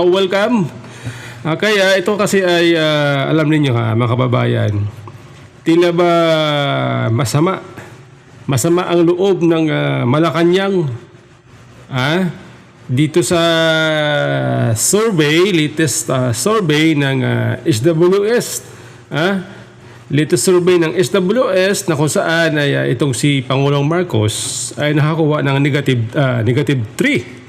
Welcome. Kaya ito kasi ay alam niyo mga kababayan, tila ba masama ang loob ng Malacanang dito sa latest survey ng SWS. Latest survey ng SWS na kung saan ay itong si Pangulong Marcos ay nakakuha ng negative 3.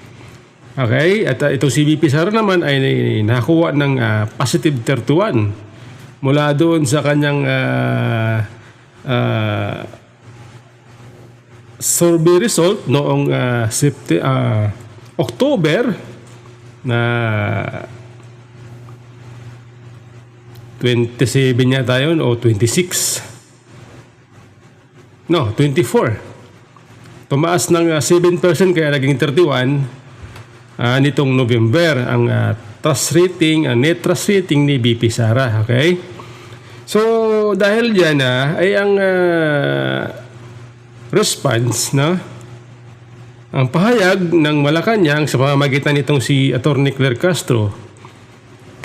Okay, at itong si VP Sara naman ay nakakuha ng positive 31 mula doon sa kanyang survey result noong October na 27 yata yun o 26. No, 24. Tumaas ng 7% kaya naging 31. Nitong November ang net trust rating ni VP Sara. Okay? So dahil diyan ay ang response ang pahayag ng Malacanang sa pamamagitan nitong si Attorney Claire Castro,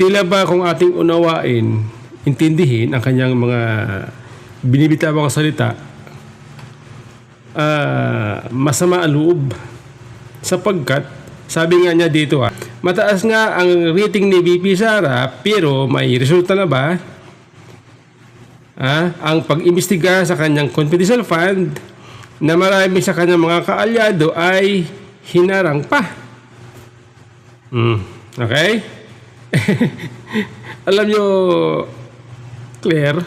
tila ba kung ating unawain, intindihin ang kanyang mga binibitawang salita, masama ang loob sapagkat sabi nga niya dito mataas nga ang rating ni VP Sara pero may resulta na ba? Ang pag-imbestiga sa kanyang confidential fund na marami sa kanyang mga kaalyado ay hinarang pa. Okay? Alam nyo, Claire,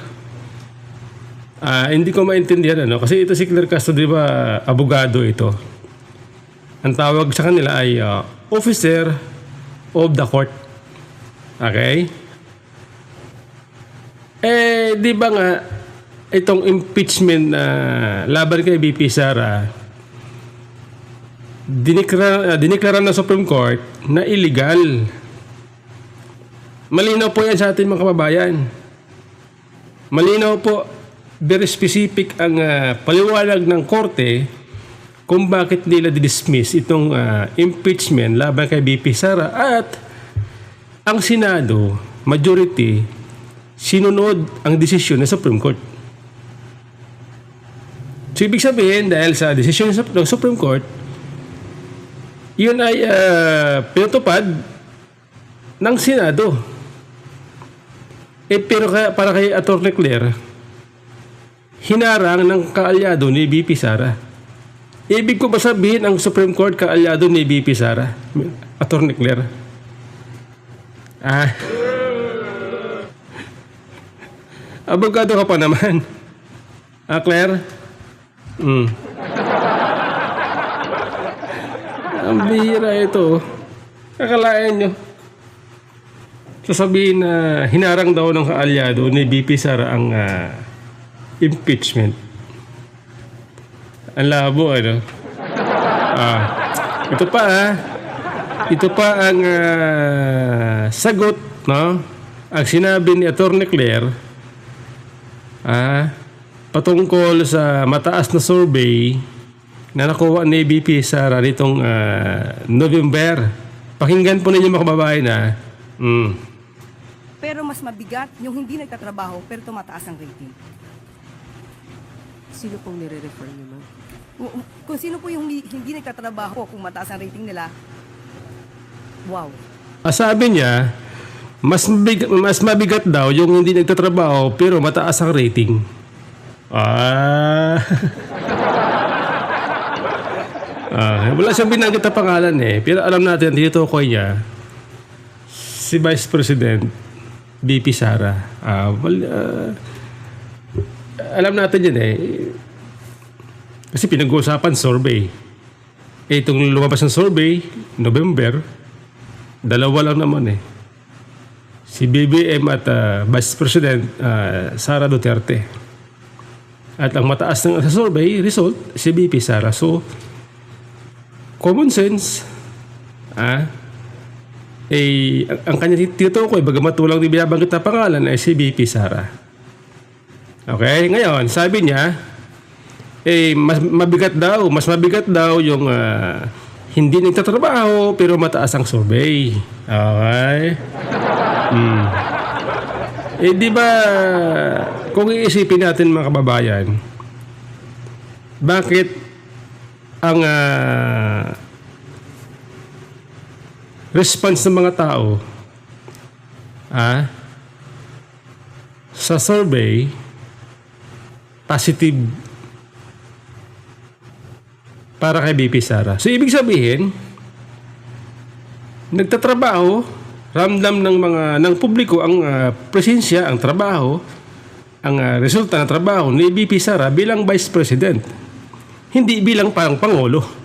hindi ko maintindihan kasi ito si Claire Castro, di ba, abogado ito. Ang tawag sa kanila ay officer of the court. Okay? Di ba nga itong impeachment laban kay VP Sara diniklara ng Supreme Court na illegal. Malinaw po yan sa ating mga kababayan. Malinaw po, very specific ang paliwanag ng korte kung bakit nila dismiss itong impeachment laban kay VP Sara at ang Senado, majority, sinunod ang desisyon ng Supreme Court. So, ibig sabihin, dahil sa desisyon ng Supreme Court, yun ay pinatupad ng Senado. Pero para kay Atty. Claire, hinarang ng kaalyado ni VP Sara. Ibig ko ba sabihin ang Supreme Court kaalyado ni VP Sara? Atty. Claire? Abogado ka pa naman. Claire? Ang bihira ito. Kakalain nyo. Sasabihin na hinarang daw ng kaalyado ni VP Sara ang impeachment. Ang labo, ito pa ang sagot, ang sinabi ni Atty. Claire patungkol sa mataas na survey na nakuha ni VP Sara nitong November. Pakinggan po ninyo mga kababayan Pero mas mabigat yung hindi nagtatrabaho pero tumataas ang rating. Sino pong nire-refer niyo, ma'am? Kung sino po yung hindi nagtatrabaho kung mataas ang rating nila, wow. Sabi niya, mas mabigat daw yung hindi nagtatrabaho pero mataas ang rating. Wala siyang binanggit na pangalan pero alam natin dito ko niya si Vice President VP Sara. Alam natin yan kasi pinag-uusapan survey. Itong lumabas ng survey November, dalawa lang naman si BBM at Vice President Sara Duterte. At ang mataas ng sa survey result si VP Sara. So common sense ang kanya tinutukoy bagamat walang binabanggit na pangalan ay si VP Sara. Okay, ngayon sabi niya mas mabigat daw yung hindi nagtatrabaho pero mataas ang survey. Okay? Eh di ba kung iisipin natin mga kababayan, bakit ang response ng mga tao sa survey positive para kay BP Sara? So ibig sabihin, nagtatrabaho, ramdam ng publiko ang presensya, ang trabaho, ang resulta ng trabaho ni BP Sara bilang Vice President. Hindi bilang parang Pangulo.